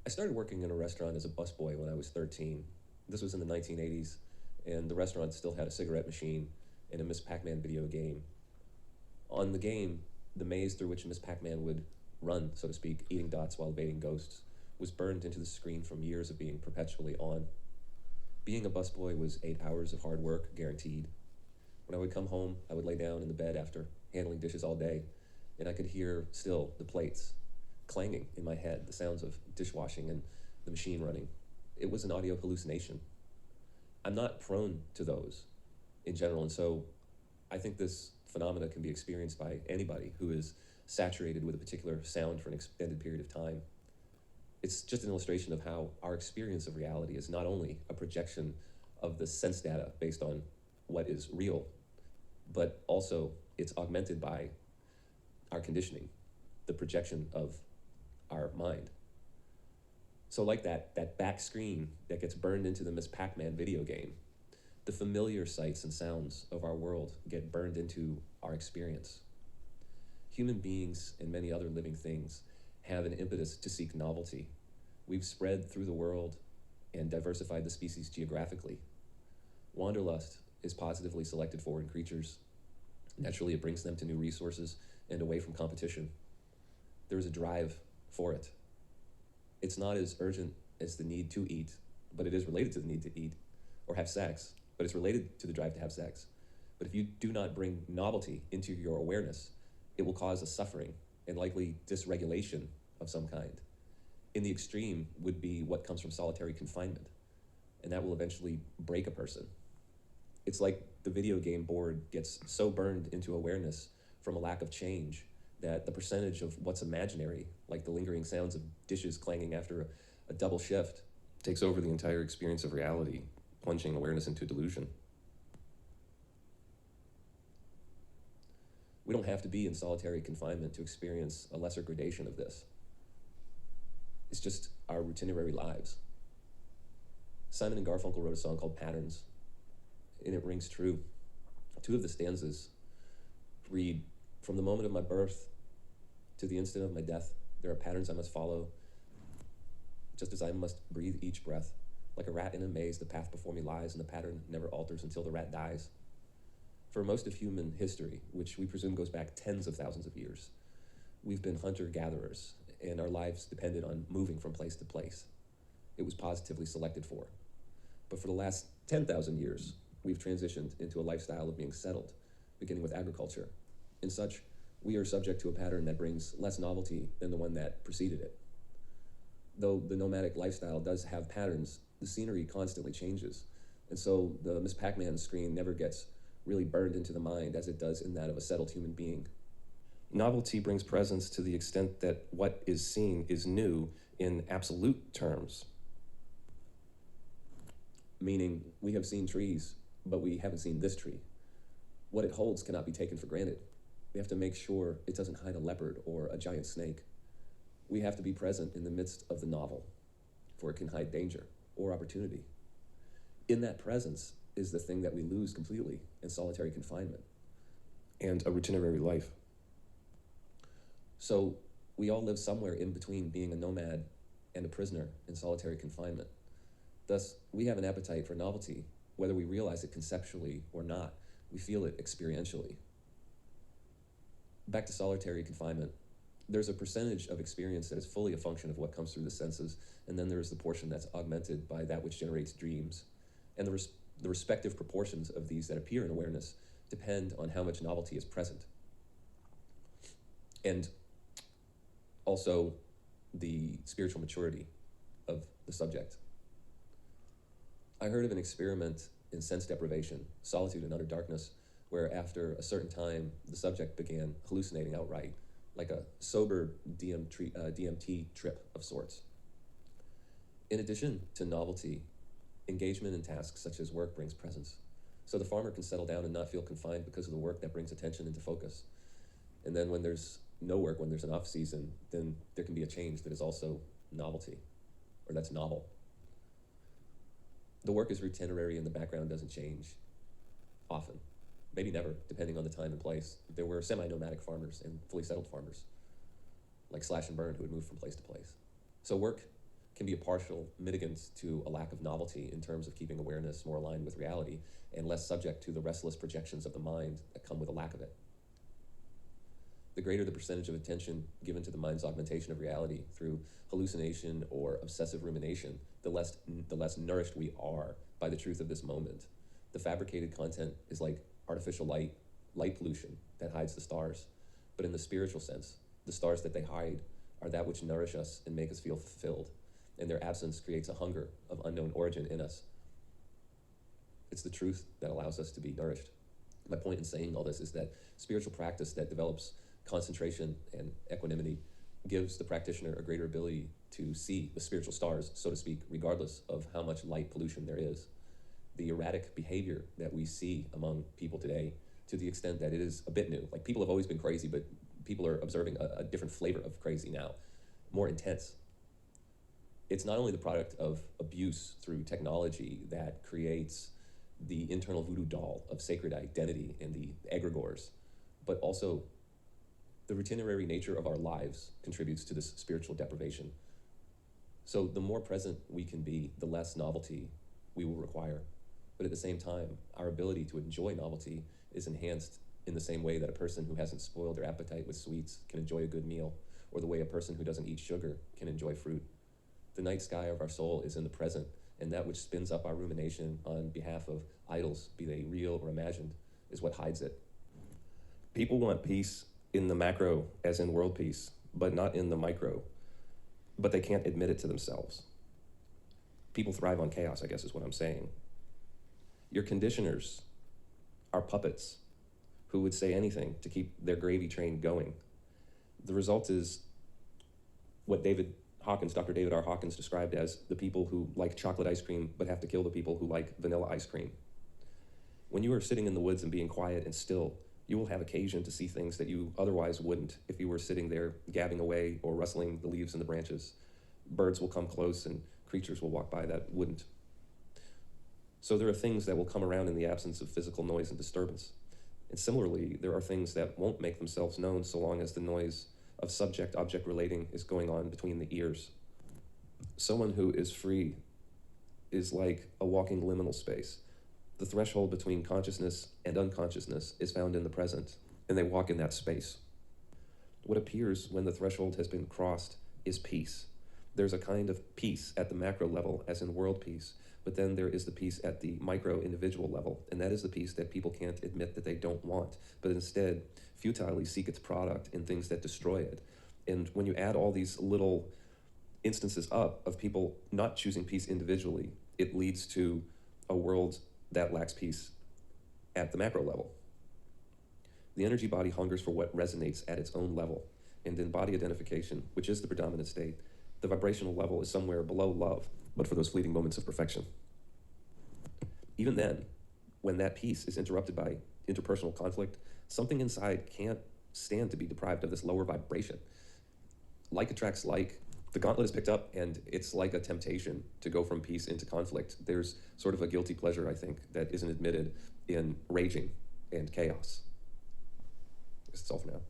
I started working in a restaurant as a busboy when I was 13. This was in the 1980s, and the restaurant still had a cigarette machine and a Miss Pac-Man video game. On the game, the maze through which Miss Pac-Man would run, so to speak, eating dots while evading ghosts, was burned into the screen from years of being perpetually on. Being a busboy was 8 hours of hard work, guaranteed. When I would come home, I would lay down in the bed after handling dishes all day, and I could hear still the plates clanging in my head, the sounds of dishwashing and the machine running. It was an audio hallucination. I'm not prone to those in general, and so I think this phenomena can be experienced by anybody who is saturated with a particular sound for an extended period of time. It's just an illustration of how our experience of reality is not only a projection of the sense data based on what is real, but also it's augmented by our conditioning, the projection of our mind. So like that back screen that gets burned into the Miss Pac-Man video game, the familiar sights and sounds of our world get burned into our experience. Human beings and many other living things have an impetus to seek novelty. We've spread through the world and diversified the species geographically. Wanderlust is positively selected for in creatures. Naturally, it brings them to new resources and away from competition. There is a drive for it. It's not as urgent as the need to eat, but it is related to the need to eat or have sex, but it's related to the drive to have sex. But if you do not bring novelty into your awareness, it will cause a suffering and likely dysregulation of some kind. In the extreme would be what comes from solitary confinement, and that will eventually break a person. It's like the video game board gets so burned into awareness from a lack of change that the percentage of what's imaginary, like the lingering sounds of dishes clanging after a double shift, takes over the entire experience of reality, plunging awareness into delusion. We don't have to be in solitary confinement to experience a lesser gradation of this. It's just our routinary lives. Simon and Garfunkel wrote a song called Patterns, and it rings true. Two of the stanzas read, "From the moment of my birth to the instant of my death, there are patterns I must follow, just as I must breathe each breath. Like a rat in a maze, the path before me lies, and the pattern never alters until the rat dies." For most of human history, which we presume goes back tens of thousands of years, we've been hunter-gatherers, and our lives depended on moving from place to place. It was positively selected for. But for the last 10,000 years, we've transitioned into a lifestyle of being settled, beginning with agriculture. In such, we are subject to a pattern that brings less novelty than the one that preceded it. Though the nomadic lifestyle does have patterns, the scenery constantly changes. And so the Miss Pac-Man screen never gets really burned into the mind as it does in that of a settled human being. Novelty brings presence to the extent that what is seen is new in absolute terms. Meaning, we have seen trees, but we haven't seen this tree. What it holds cannot be taken for granted. We have to make sure it doesn't hide a leopard or a giant snake. We have to be present in the midst of the novel, for it can hide danger or opportunity. In that presence is the thing that we lose completely in solitary confinement and a routinary life. So we all live somewhere in between being a nomad and a prisoner in solitary confinement. Thus, we have an appetite for novelty, whether we realize it conceptually or not. We feel it experientially. Back to solitary confinement, there's a percentage of experience that is fully a function of what comes through the senses, and then there's the portion that's augmented by that which generates dreams. And the respective proportions of these that appear in awareness depend on how much novelty is present. And also the spiritual maturity of the subject. I heard of an experiment in sense deprivation, solitude and utter darkness, where after a certain time, the subject began hallucinating outright, like a sober DMT trip of sorts. In addition to novelty, engagement in tasks such as work brings presence. So the farmer can settle down and not feel confined because of the work that brings attention into focus. And then when there's no work, when there's an off season, then there can be a change that is also novelty, or that's novel. The work is routinary and the background doesn't change often, maybe never, depending on the time and place. There were semi-nomadic farmers and fully settled farmers, like Slash and Burn, who would move from place to place. So work can be a partial mitigant to a lack of novelty in terms of keeping awareness more aligned with reality and less subject to the restless projections of the mind that come with a lack of it. The greater the percentage of attention given to the mind's augmentation of reality through hallucination or obsessive rumination, the less nourished we are by the truth of this moment. The fabricated content is like artificial light pollution that hides the stars. But in the spiritual sense, the stars that they hide are that which nourish us and make us feel fulfilled, and their absence creates a hunger of unknown origin in us. It's the truth that allows us to be nourished. My point in saying all this is that spiritual practice that develops concentration and equanimity gives the practitioner a greater ability to see the spiritual stars, so to speak, regardless of how much light pollution there is. The erratic behavior that we see among people today, to the extent that it is a bit new, like people have always been crazy, but people are observing a different flavor of crazy now, more intense. It's not only the product of abuse through technology that creates the internal voodoo doll of sacred identity and the egregores, but also the routinary nature of our lives contributes to this spiritual deprivation. So the more present we can be, the less novelty we will require. But at the same time, our ability to enjoy novelty is enhanced in the same way that a person who hasn't spoiled their appetite with sweets can enjoy a good meal, or the way a person who doesn't eat sugar can enjoy fruit. The night sky of our soul is in the present, and that which spins up our rumination on behalf of idols, be they real or imagined, is what hides it. People want peace in the macro, as in world peace, but not in the micro. But they can't admit it to themselves. People thrive on chaos, I guess is what I'm saying. Your conditioners are puppets who would say anything to keep their gravy train going. The result is what Dr. David R. Hawkins described as the people who like chocolate ice cream but have to kill the people who like vanilla ice cream. When you are sitting in the woods and being quiet and still, you will have occasion to see things that you otherwise wouldn't if you were sitting there gabbing away or rustling the leaves and the branches. Birds will come close and creatures will walk by that wouldn't. So there are things that will come around in the absence of physical noise and disturbance. And similarly, there are things that won't make themselves known so long as the noise of subject-object relating is going on between the ears. Someone who is free is like a walking liminal space. The threshold between consciousness and unconsciousness is found in the present, and they walk in that space. What appears when the threshold has been crossed is peace. There's a kind of peace at the macro level, as in world peace, but then there is the peace at the micro individual level, and that is the peace that people can't admit that they don't want, but instead futilely seek its product in things that destroy it. And when you add all these little instances up of people not choosing peace individually, it leads to a world that lacks peace at the macro level. The energy body hungers for what resonates at its own level, and in body identification, which is the predominant state, the vibrational level is somewhere below love, but for those fleeting moments of perfection. Even then, when that peace is interrupted by interpersonal conflict, something inside can't stand to be deprived of this lower vibration. Like attracts like. The gauntlet is picked up, and it's like a temptation to go from peace into conflict. There's sort of a guilty pleasure, I think, that isn't admitted in raging and chaos. That's all for now.